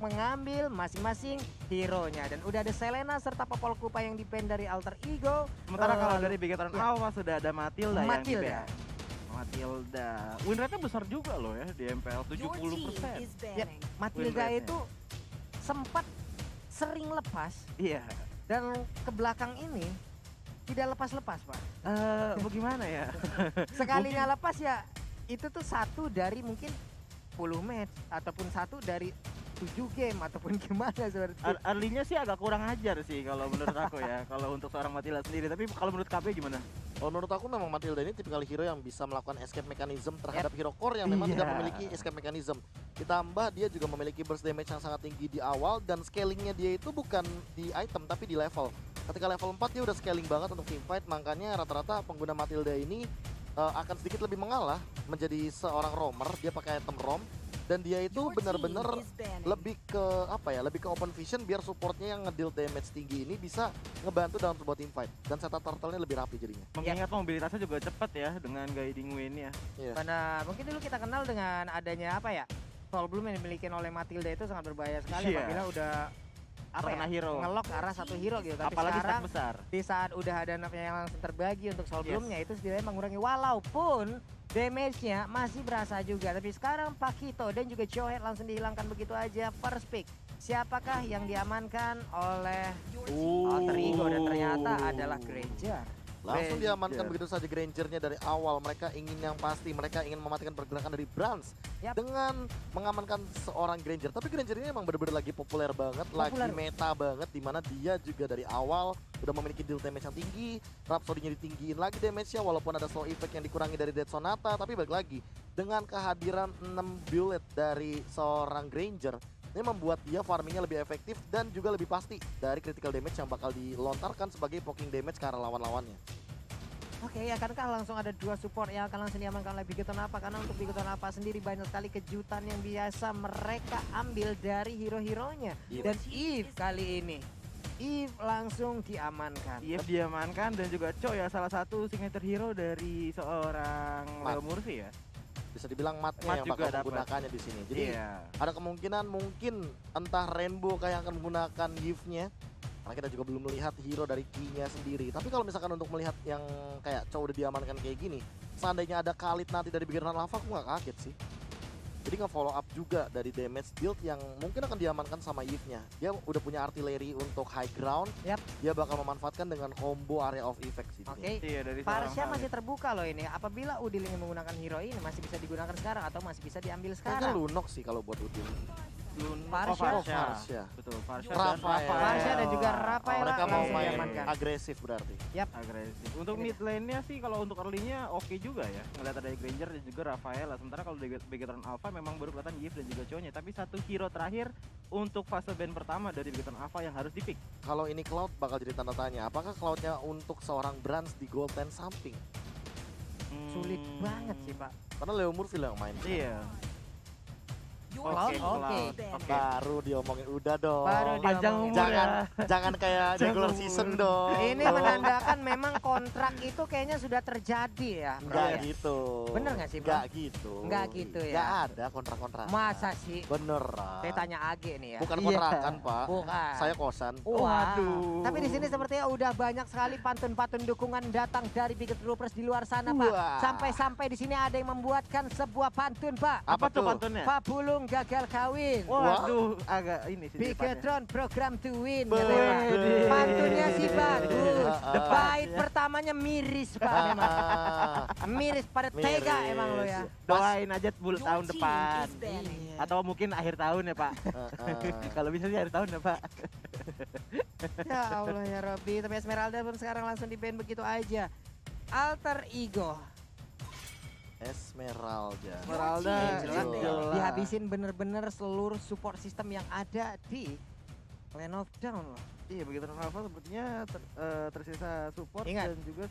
untuk mengambil masing-masing hero-nya. Dan udah ada Selena serta Popol Kupa yang di-ban dari Alter Ego. Sementara kalau dari Bigetron ya. Alpha sudah ada Matilda yang Matilda. di-ban. Matilda. Win rate-nya besar juga loh ya di MPL 70%. Ya, Matilda itu sempat sering lepas Iya. dan ke belakang ini tidak lepas-lepas, Pak. Bagaimana ya? Sekalinya lepas ya itu tuh satu dari mungkin 10 match ataupun satu dari 7 game ataupun gimana seperti itu. Early-nya sih agak kurang ajar sih kalau menurut aku ya. Kalau untuk seorang Matilda sendiri. Tapi kalau menurut KP gimana? Kalau menurut aku memang Matilda ini tipikal hero yang bisa melakukan escape mechanism terhadap hero core yang memang tidak memiliki escape mechanism. Ditambah dia juga memiliki burst damage yang sangat tinggi di awal dan scalingnya dia itu bukan di item tapi di level. Ketika level 4 dia udah scaling banget untuk teamfight, makanya rata-rata pengguna Matilda ini akan sedikit lebih mengalah menjadi seorang roamer. Dia pakai item rom dan dia itu benar-benar lebih ke apa ya, lebih ke open vision biar supportnya yang ngedeal damage tinggi ini bisa ngebantu dalam sebuah teamfight dan setup turtle-nya lebih rapi jadinya. Mengingat mobilitasnya juga cepat ya dengan guiding win-nya. Karena mungkin dulu kita kenal dengan adanya apa ya, Soul Bloom yang dimiliki oleh Matilda itu sangat berbahaya sekali apabila udah hero ngelok ke arah satu hero gitu. Tapi apalagi sekarang besar. di saat udah ada napnya yang langsung terbagi untuk Soul Bloom-nya itu setidaknya mengurangi walaupun damage-nya masih berasa juga. Tapi sekarang Pakito dan juga Johet langsung dihilangkan begitu aja. First pick, siapakah yang diamankan oleh Alter Ego dan ternyata adalah Granger. Langsung diamankan begitu saja Grangernya dari awal. Mereka ingin yang pasti, mereka ingin mematikan pergerakan dari Brans dengan mengamankan seorang Granger. Tapi Granger ini emang bener-bener lagi populer banget, lagi meta banget, dimana dia juga dari awal udah memiliki deal damage yang tinggi. Rhapsody-nya ditinggiin lagi damage-nya walaupun ada slow effect yang dikurangi dari Dead Sonata. Tapi balik lagi, dengan kehadiran 6 bullet dari seorang Granger, ini membuat dia farmingnya lebih efektif dan juga lebih pasti dari critical damage yang bakal dilontarkan sebagai poking damage ke arah lawan-lawannya. Oke, akankah langsung ada dua support yang akan langsung diamankan oleh Bigetron Alpha? Karena untuk Bigetron Alpha sendiri banyak sekali kejutan yang biasa mereka ambil dari hero-heronya. Dan Eve kali ini, Eve langsung diamankan. Eve diamankan dan juga Cho ya salah satu signature hero dari seorang Leo Murphy ya. Bisa dibilang matnya yang bakal menggunakannya di sini. Jadi ada kemungkinan mungkin entah Rainbow kayak akan menggunakan Eve-nya. Karena kita juga belum melihat hero dari Key-nya sendiri. Tapi kalau misalkan untuk melihat yang kayak Chow udah diamankan kayak gini, seandainya ada Khalid nanti dari Bigetron Alpha, aku nggak kaget sih. Jadi nge-follow up juga dari damage build yang mungkin akan diamankan sama Eve-nya. Dia udah punya artillery untuk high ground. Dia bakal memanfaatkan dengan combo area of effect sih. Oke, Parsha masih terbuka loh ini. Apabila Udil ingin menggunakan hero ini masih bisa digunakan sekarang atau masih bisa diambil sekarang. Kayaknya Lunok sih kalau buat Udil. Farsha. Betul, Farsha dan juga Rafael. Mereka mau main agresif berarti. Agresif. Untuk mid lane-nya sih kalau untuk early-nya oke juga ya. Ngeliat ada Granger dan juga Rafael. Sementara kalau di Bigetron Alpha memang baru kelihatan Yves dan juga Cho-nya. Tapi satu hero terakhir untuk fase ban pertama dari Bigetron Alpha yang harus di-pick. Kalau ini Cloud bakal jadi tanda tanya. Apakah Cloud-nya untuk seorang Brans di gold 10 samping? Sulit banget sih, Pak. Karena Leo Murphy yang main. Iya. Oke. Baru diomongin udah dong. Panjang umur jangan kayak regular season dong. Ini menandakan memang kontrak itu kayaknya sudah terjadi ya. Enggak gitu. Bener nggak sih, Enggak gitu. Enggak gitu ya. Enggak ada kontrak-kontrak. Masa sih? Beneran. Saya tanya Age nih ya. Bukan kontrakan, Pak. Bukan. Saya kosan. Waduh. Tapi di sini sepertinya udah banyak sekali pantun-pantun dukungan datang dari Biget Troopers di luar sana, Pak. Sampai-sampai di sini ada yang membuatkan sebuah pantun, Pak. Apa tuh pantunnya? Pak Bulung gagal kawin. Waduh, agak ini sih. Bigetron program to win. Pantunnya sih bagus. Bait pertamanya miris, Pak. Memang. Miris pada tega emang lo ya. Doain aja tahun depan. Atau mungkin akhir tahun ya, Pak. Kalau bisa sih akhir tahun ya, Pak. Ya Allah ya Robby. Tapi Esmeralda pun sekarang langsung di-ban begitu aja. Alter Ego. Esmeralda dihabisin bener-bener seluruh support system yang ada di Land of Dawn loh. Iya, Bigetron Alpha sepertinya tersisa support. Ingat. Dan juga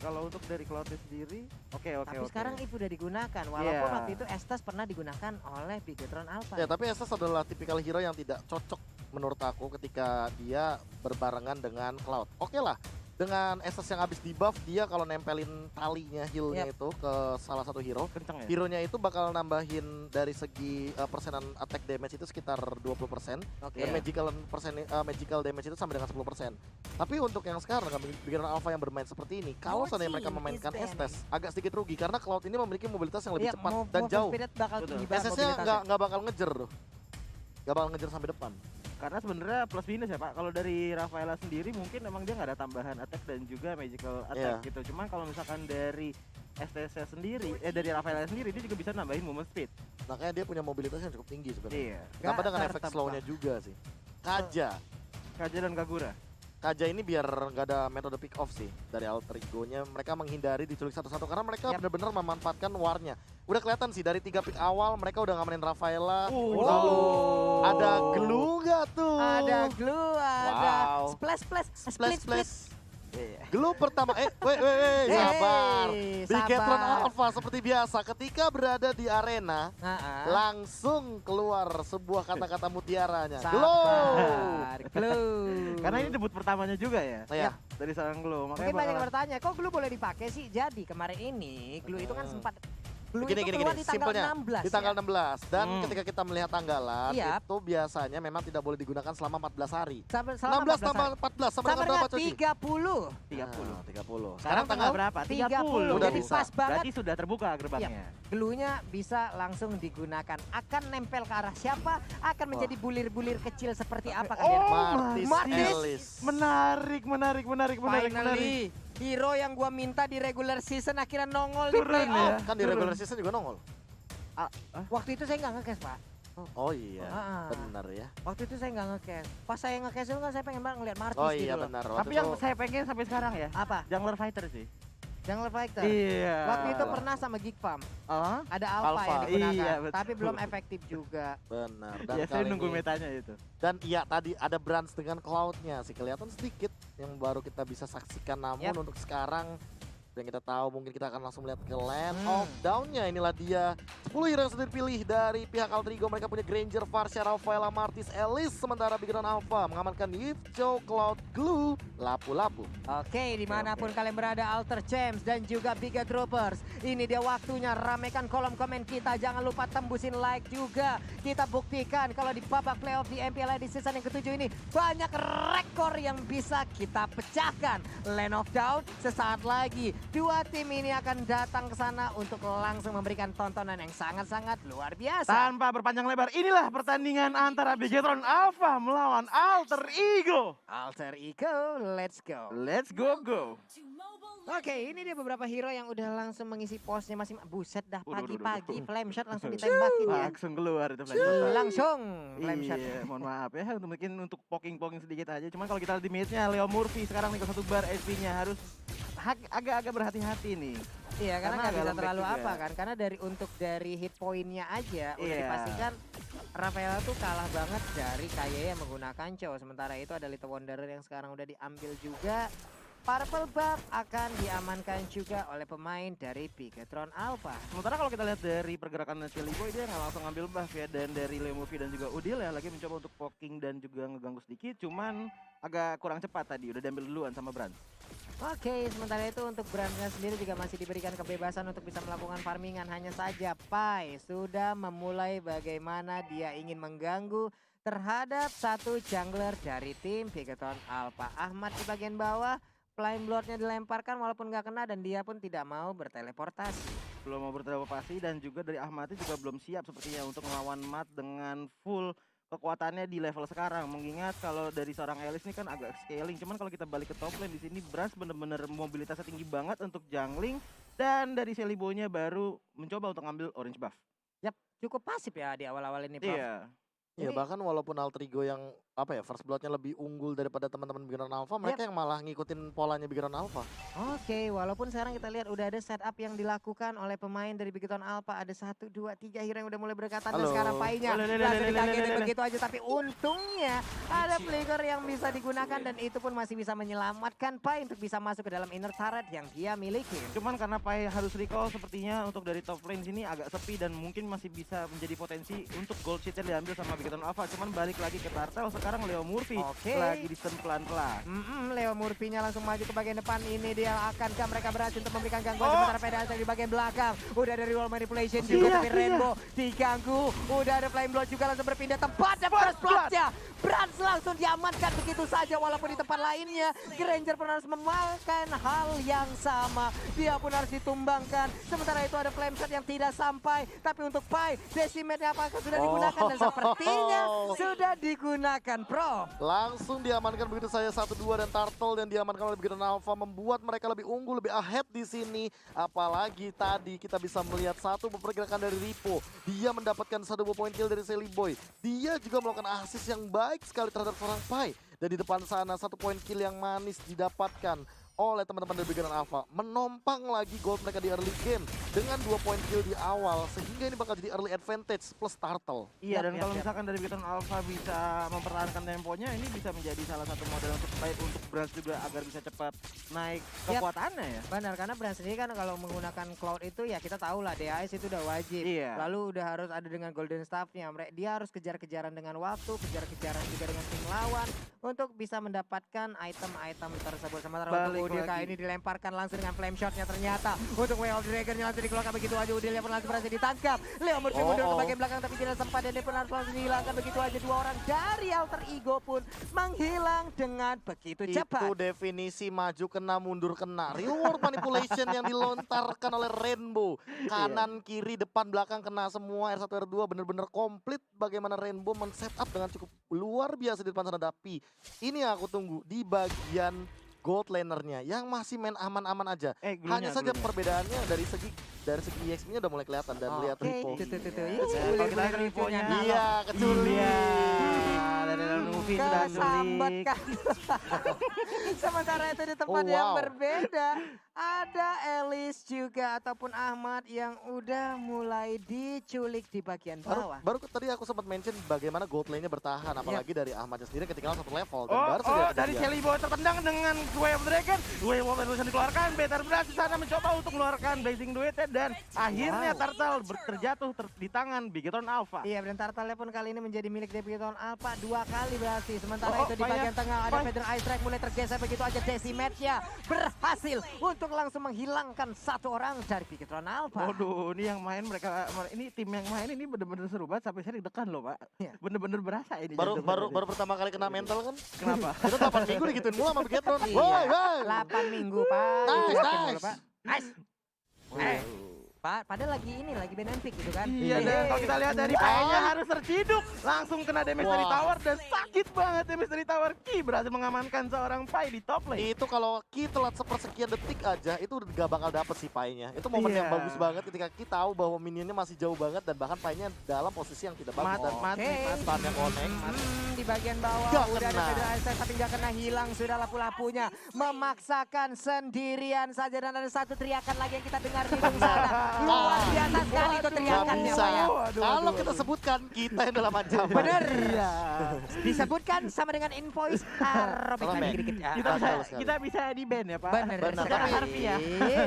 kalau untuk dari Cloud sendiri Tapi sekarang itu udah digunakan walaupun waktu itu Estes pernah digunakan oleh Bigetron Alpha. Ya, tapi Estes adalah tipikal hero yang tidak cocok menurut aku ketika dia berbarengan dengan Cloud. Oke lah, Dengan Estes yang habis di buff, dia kalau nempelin talinya healnya itu ke salah satu hero, Kenceng ya? hero-nya itu bakal nambahin dari segi persenan attack damage itu sekitar 20%. Oke. Dan magical damage itu sampai dengan 10%. Tapi untuk yang sekarang Beginner Alpha yang bermain seperti ini, kalau seandainya mereka memainkan Estes, agak sedikit rugi karena Cloud ini memiliki mobilitas yang lebih Iya, cepat dan jauh. Bakal Betul. tinggi banget Estes-nya mobilitasnya. nggak bakal ngejer tuh. Nggak bakal ngejer sampai depan. Karena sebenarnya plus minus ya Pak. Kalau dari Rafaela sendiri mungkin emang dia nggak ada tambahan attack dan juga magical attack gitu. Cuman kalau misalkan dari STS sendiri, dari Rafaela sendiri dia juga bisa nambahin movement speed. Makanya dia punya mobilitas yang cukup tinggi sebenarnya. Iya. Tambah dengan efek tertebak. slow-nya juga sih. Kaja. Kaja dan Kagura. Kaja ini biar nggak ada metode pick off sih dari alter ego-nya. Mereka menghindari diculik satu-satu karena mereka benar-benar memanfaatkan war-nya. Udah kelihatan sih dari 3 pick awal mereka udah ngamanin Rafaela. Lalu ada glue nggak tuh? Ada glue, ada Wow. split. Glue pertama, wait, sabar. Hey, Bigetron sabar. Alpha seperti biasa ketika berada di arena langsung keluar sebuah kata-kata mutiaranya. Sabar, Glow. glue. Karena ini debut pertamanya juga ya. Iya. Dari seorang Glow. Mungkin banyak yang bertanya, kok glue boleh dipakai sih? Jadi kemarin ini glue itu kan sempat glue Gini, itu gini, keluar gini, di tanggal simpelnya. 16 Di tanggal ya? 16 dan ketika kita melihat tanggalan Iya. itu biasanya memang tidak boleh digunakan selama 14 hari. Selama 16 tambah 14 sama dengan berapa Coci? 30. 30. 30. Sekarang tanggal berapa? 30. Udah Jadi bisa. pas banget. Berarti sudah terbuka gerbangnya. Glue-nya bisa langsung digunakan. Akan nempel ke arah siapa? Akan menjadi bulir-bulir kecil seperti apa kalian? Martis Ellis. Menarik. Finally, hero yang gua minta di regular season akhirnya nongol di Keren playoff. ya. Kan di regular season juga nongol. Waktu itu saya nggak nge-cash, Pak. Oh iya, Ah. benar ya. Waktu itu saya nggak nge-cash. Pas saya nge-cash itu kan saya pengen banget ngeliat Martis Oh gitu iya loh. benar. Tapi yang saya pengen sampai sekarang ya, Apa? Jungler Fighter sih. Jungle Fighter. Iya. Waktu itu pernah sama Geek Farm. Oh? Ada Alpha, Alpha. yang digunakan. Iya, betul. Tapi belum efektif juga. Benar. Dan Ya saya kali nunggu ini- metanya itu. Dan iya tadi ada Brands dengan Cloud-nya sih kelihatan sedikit yang baru kita bisa saksikan, namun untuk sekarang yang kita tahu mungkin kita akan langsung melihat ke Land of Down-nya. Inilah dia 10 hero yang sudah dipilih dari pihak Alter Ego. Mereka punya Granger, Varsha, Rafaela, Martis, Ellis. Sementara Beginner Alpha mengamankan Yves, Cloud, Glue, Lapu-Lapu. Oke, dimanapun kalian berada, Alter Champs dan juga Biga Troopers. Ini dia waktunya, ramekan kolom komen kita. Jangan lupa tembusin like juga. Kita buktikan kalau di babak playoff di MPL di season yang ke-7 ini banyak rekor yang bisa kita pecahkan. Land of Down sesaat lagi. Dua tim ini akan datang ke sana untuk langsung memberikan tontonan yang sangat-sangat luar biasa. Tanpa berpanjang lebar, inilah pertandingan antara Bigetron Alpha melawan Alter Ego. Alter Ego, let's go. Let's go. Oke, ini dia beberapa hero yang udah langsung mengisi posnya masing. Buset dah, Waduh, pagi-pagi flame shot langsung ditembakin ya. Langsung keluar itu flashback. Langsung flame shot. Iya, mohon maaf ya, mungkin untuk poking-poking sedikit aja. Cuman kalau kita lihat di mate-nya, Leo Murphy sekarang nih ke 1 bar SP-nya harus agak-agak berhati-hati nih. Iya, karena nggak agak bisa lembek terlalu juga. apa kan. Karena dari hit point-nya aja udah Iya. dipastikan Rafaela tuh kalah banget dari Kaye yang menggunakan Cho. Sementara itu ada Little Wanderer yang sekarang udah diambil juga. Purple buff akan diamankan juga oleh pemain dari Bigetron Alpha. Sementara kalau kita lihat dari pergerakan Chili Boy, dia nggak langsung ngambil buff ya. Dan dari Leo Murphy dan juga Udil ya lagi mencoba untuk poking dan juga ngeganggu sedikit. Cuman agak kurang cepat tadi, udah diambil duluan sama Brand. Oke, sementara itu untuk Brandnya sendiri juga masih diberikan kebebasan untuk bisa melakukan farmingan. Hanya saja Pai sudah memulai bagaimana dia ingin mengganggu terhadap satu jungler dari tim Bigetron Alpha. Ahmad di bagian bawah, Flame Blood-nya dilemparkan walaupun nggak kena dan dia pun tidak mau berteleportasi. Belum mau berteleportasi dan juga dari Ahmad juga belum siap sepertinya untuk melawan Mat dengan full kekuatannya di level sekarang. Mengingat kalau dari seorang Ellis ini kan agak scaling. Cuman kalau kita balik ke top lane di sini Brass bener-bener mobilitasnya tinggi banget untuk jungling. Dan dari Celibo-nya baru mencoba untuk ngambil orange buff. Yap, cukup pasif ya di awal-awal ini, Prof. Iya. Iya Ini- bahkan walaupun Alter Ego yang first blood-nya lebih unggul daripada teman-teman Beginner Alpha, mereka yang malah ngikutin polanya Beginner Alpha. Oke, walaupun sekarang kita lihat udah ada setup yang dilakukan oleh pemain dari Bigetron Alpha. Ada 1, 2, 3 hero yang udah mulai berdekatan dan Halo. sekarang Pai-nya Lele, langsung lele, dikagetin lele, lele. begitu aja. Tapi untungnya ada flicker yang bisa digunakan dan itu pun masih bisa menyelamatkan Pai untuk bisa masuk ke dalam inner turret yang dia miliki. Cuman karena Pai harus recall sepertinya untuk dari top lane sini agak sepi dan mungkin masih bisa menjadi potensi untuk gold sheet-nya diambil sama Bigetron Beacon Alpha. Cuman balik lagi ke Turtle, sekarang Leo Murphy Oke. lagi di stun pelan-pelan. Leo Murphy-nya langsung maju ke bagian depan. Ini dia, akankah mereka berhasil untuk memberikan gangguan Oh. sementara PDAS di bagian belakang. Udah ada wall manipulation Iya, juga, tapi iya. Rainbow diganggu. Udah ada flame blow juga langsung berpindah tempat dan first blood-nya. Brans langsung diamankan begitu saja walaupun di tempat lainnya Granger pun harus memakan hal yang sama. Dia pun harus ditumbangkan. Sementara itu ada flame shot yang tidak sampai. Tapi untuk Pai, decimate-nya apakah sudah digunakan? Dan sepertinya sudah digunakan, Prof. Langsung diamankan begitu saja 1-2 dan Turtle yang diamankan oleh Beacon Alpha membuat mereka lebih unggul, lebih ahead di sini. Apalagi tadi kita bisa melihat satu pergerakan dari Ripo. Dia mendapatkan 1 point kill dari Sally Boy. Dia juga melakukan assist yang baik sekali terhadap seorang Pai. Dan di depan sana 1 point kill yang manis didapatkan oleh teman-teman dari Beacon Alpha. Menompang lagi gold mereka di early game dengan 2 point kill di awal. Sehingga ini bakal jadi early advantage plus Turtle. Iya, dan Yap, kalau yap. misalkan dari Beacon Alpha bisa mempertahankan temponya, ini bisa menjadi salah satu model untuk baik untuk Brans juga agar bisa cepat naik kekuatannya ya. Benar, karena brand sendiri kan kalau menggunakan cloud itu ya kita tahu lah DAS itu udah wajib. Iya. Lalu udah harus ada dengan golden staff-nya. Dia harus kejar-kejaran dengan waktu, kejar-kejaran juga dengan tim lawan untuk bisa mendapatkan item-item tersebut. Sementara Balik untuk Udil lagi. ini dilemparkan langsung dengan flame shot-nya ternyata. Untuk Way of Dragon-nya langsung dikeluarkan begitu aja. Udilnya pun langsung berhasil ditangkap. Leo Murphy mundur ke bagian belakang tapi tidak sempat dan dia pun harus langsung dihilangkan begitu aja. 2 orang dari Alter Ego pun menghilang dengan begitu cepat. Itu definisi maju kena mundur kena. Reward manipulation yang dilontarkan oleh Rainbow. Kanan, kiri, depan, belakang kena semua. R1, R2 bener-bener komplit. Bagaimana Rainbow men-setup dengan cukup luar biasa di depan sana. Tapi ini yang aku tunggu di bagian gold lanernya yang masih main aman-aman aja. Hanya saja perbedaannya dari segi EXP-nya udah mulai kelihatan dan lihat Oke, Ripo. tuh. Kalau kita lihat Ripo-nya. Iya, kecuali. Dari Luffy sudah Kesambat culik. kan. Sementara itu di tempat Oh, yang wow. berbeda ada Elis juga ataupun Ahmad yang udah mulai diculik di bagian bawah. Baru tadi aku sempat mention bagaimana gold lane-nya bertahan, apalagi dari Ahmadnya sendiri ketinggalan 1 level dan baru saja Dari kejadian. Shelly Boy tertendang dengan Way of Dragon. Way of Dragon dikeluarkan, Better Blast di sana mencoba untuk mengeluarkan Blazing Duet dan akhirnya Turtle terjatuh di tangan Beacon Alpha. Iya, dan Turtle pun kali ini menjadi milik Beacon Alpha 2 kali berarti. Sementara Oh, itu di bagian tengah ada Pai. Feather Ice Strike mulai tergeser begitu aja. Decimate-nya berhasil untuk langsung menghilangkan 1 orang dari Beacon Alpha. Waduh, ini yang main ini tim yang main ini bener-bener seru banget sampai saya deg-degan loh, Pak. Iya. Bener-bener berasa ini. Baru jantung saya. pertama kali kena mental kan? Kenapa? Itu 8 minggu digituin mulu sama Begatron. Iya. Woi, woi. 8 minggu, Pak. Nice, Yakin nice. dulu, Pak. Nice. Pak, padahal lagi ini, lagi benefit gitu kan. Iya, dan kalau kita lihat dari Pai-nya harus terciduk, langsung kena damage dari Wah. tower dan sakit banget damage dari tower. Ki berhasil mengamankan seorang Pai di top lane. Itu kalau Ki telat sepersekian detik aja itu udah gak bakal dapet sih Pai-nya. Itu momen Iya. yang bagus banget ketika Ki tahu bahwa minionnya masih jauh banget dan bahkan Pai-nya dalam posisi yang tidak bagus. Dan Oke. stunnya connect. Di bagian bawah Gak udah ada kena. Feather Ice Strike tapi gak kena, hilang sudah lapu-lapunya. Memaksakan sendirian saja dan ada satu teriakan lagi yang kita dengar di ujung sana. Luar biasa sekali itu Gak teriakannya, bisa. Pak ya. Kalau kita sebutkan kita yang dalam ancaman. Bener. Iya. Disebutkan sama dengan invoice. Robek Robek. lagi dikit ya. Kita bisa Betul sekali. kita bisa di ban ya, Pak. Bener. Benar. Secara Tapi- harfiah.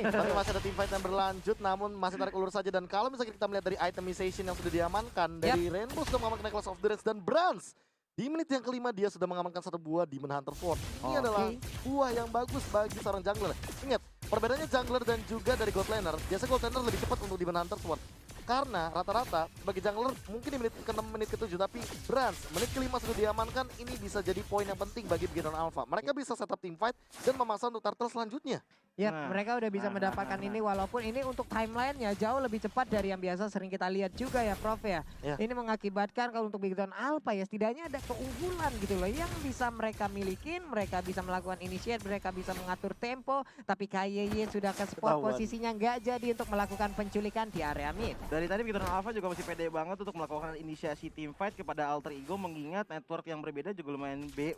Tapi masih ada teamfight yang berlanjut namun masih tarik ulur saja. Dan kalau misalnya kita melihat dari itemization yang sudah diamankan dari Rainbow sudah mengamankan Necklace of the Reds dan Brans. Di menit yang kelima dia sudah mengamankan 1 buah Demon Hunter Sword. Ini Oke. adalah buah yang bagus bagi seorang jungler. Ingat, perbedaannya jungler dan juga dari gold laner. Biasa gold laner lebih cepat untuk Demon Hunter Sword. Karena rata-rata bagi jungler mungkin di menit ke-6, menit ke-7. Tapi Brans, menit ke-5 sudah diamankan. Ini bisa jadi poin yang penting bagi Beacon Alpha. Mereka bisa setup teamfight dan memasang untuk turtle selanjutnya. Ya, Nah. mereka udah bisa mendapatkan ini walaupun ini untuk timelinenya jauh lebih cepat dari yang biasa sering kita lihat juga ya, Prof ya. Ya. Ini mengakibatkan kalau untuk Beacon Alpha ya setidaknya ada keunggulan gitu loh yang bisa mereka milikin, mereka bisa melakukan initiate, mereka bisa mengatur tempo, tapi KYY sudah ke spot Ketahuan. posisinya nggak jadi untuk melakukan penculikan di area mid. Dari tadi Beacon Alpha juga masih pede banget untuk melakukan inisiasi team fight kepada Alter Ego, mengingat network yang berbeda juga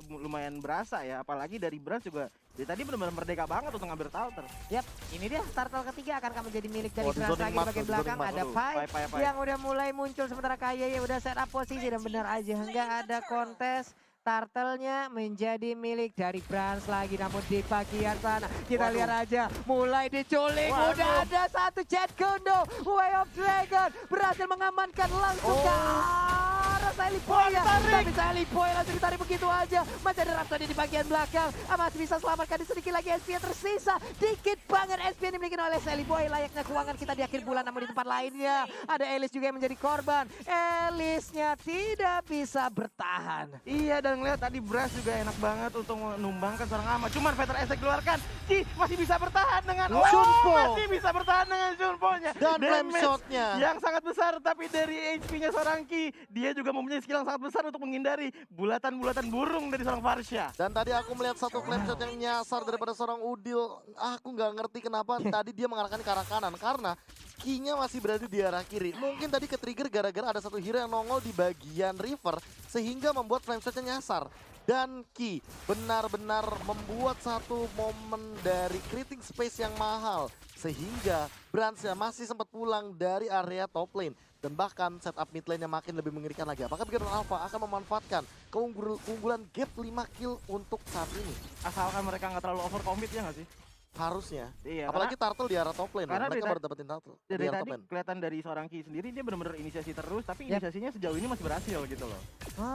lumayan berasa ya, apalagi dari Brans juga dari tadi benar-benar merdeka banget untuk ngambil Alter. Yap, ini dia turtle ketiga akan menjadi milik dari Oh, Brans zoning lagi di mark, bagian zoning belakang mark. ada Aduh, Pai Pai. yang udah mulai muncul sementara KYY udah set up posisi dan benar aja nggak ada kontes. Turtle-nya menjadi milik dari Brans lagi, namun di bagian sana kita Waduh. lihat aja mulai diculik. Waduh. Udah ada satu Jet Kondo, Way of Dragon berhasil mengamankan langsung ke arah Sally Boy ya. Tapi Sally Boy langsung ditarik begitu aja. Masih ada Rhapsody di bagian belakang. Masih bisa selamatkan di sedikit lagi SP yang tersisa. Dikit banget SP yang dimiliki oleh Sally Boy. Layaknya keuangan kita di akhir bulan, namun di tempat lainnya ada Elis juga yang menjadi korban. Elisnya tidak bisa bertahan. Iya, dan ngeliat tadi Brass juga enak banget untuk menumbangkan seorang Ama. Cuman Veteran Esek keluarkan, Ki masih bisa bertahan dengan Shunpo. masih bisa bertahan dengan Shunpo-nya. Dan flame Damage shot-nya. yang sangat besar, tapi dari HP-nya seorang Ki, dia juga mempunyai skill yang sangat besar untuk menghindari bulatan-bulatan burung dari seorang Varsha. Dan tadi aku melihat satu flame shot yang nyasar daripada seorang Udil. Aku nggak ngerti kenapa tadi dia mengarahkan ke arah kanan. Karena Ki-nya masih berada di arah kiri. Mungkin tadi ke-trigger gara-gara ada satu hero yang nongol di bagian river. Sehingga membuat flame shot-nya nyasar. Dan Ki benar-benar membuat satu momen dari creating space yang mahal. Sehingga Bransnya masih sempat pulang dari area top lane. Dan bahkan setup mid lane-nya makin lebih mengerikan lagi. Apakah Bigetron Alpha akan memanfaatkan keunggulan gap 5 kill untuk saat ini? Asalkan mereka nggak terlalu overcommit ya nggak sih? Harusnya. Iya, Apalagi Turtle di arah top lane. karena Mereka dari baru dapetin Turtle di dari arah top tadi lane. kelihatan dari seorang Ki sendiri dia benar-benar inisiasi terus, tapi Yap. inisiasinya sejauh ini masih berhasil gitu loh.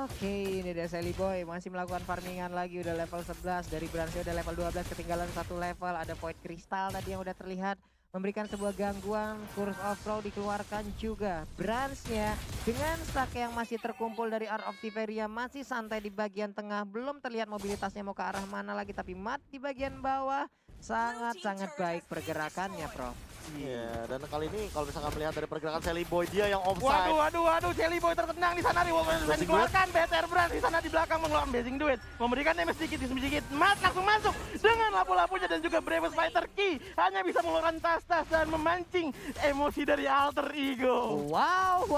Oke, ini dia Sally Boy masih melakukan farmingan lagi, udah level 11. Dari Bransnya udah level 12, ketinggalan satu level. Ada Void Crystal tadi yang udah terlihat memberikan sebuah gangguan. Curse of Flow dikeluarkan juga. Bransnya dengan stack yang masih terkumpul dari Art of Tiberia masih santai di bagian tengah. Belum terlihat mobilitasnya mau ke arah mana lagi, tapi Mat di bagian bawah sangat-sangat baik pergerakannya, Prof. Iya, dan kali ini kalau misalkan melihat dari pergerakan Sally Boy, dia yang offside. Waduh, Sally Boy tertendang di sana. Blazing Dikeluarkan BTR Brass di sana di belakang mengeluarkan Blazing Duet, memberikan damage sedikit. Mat langsung masuk dengan lapu-lapunya dan juga Bravest Fighter Ki hanya bisa mengeluarkan tas-tas dan memancing emosi dari Alter Ego. Wow.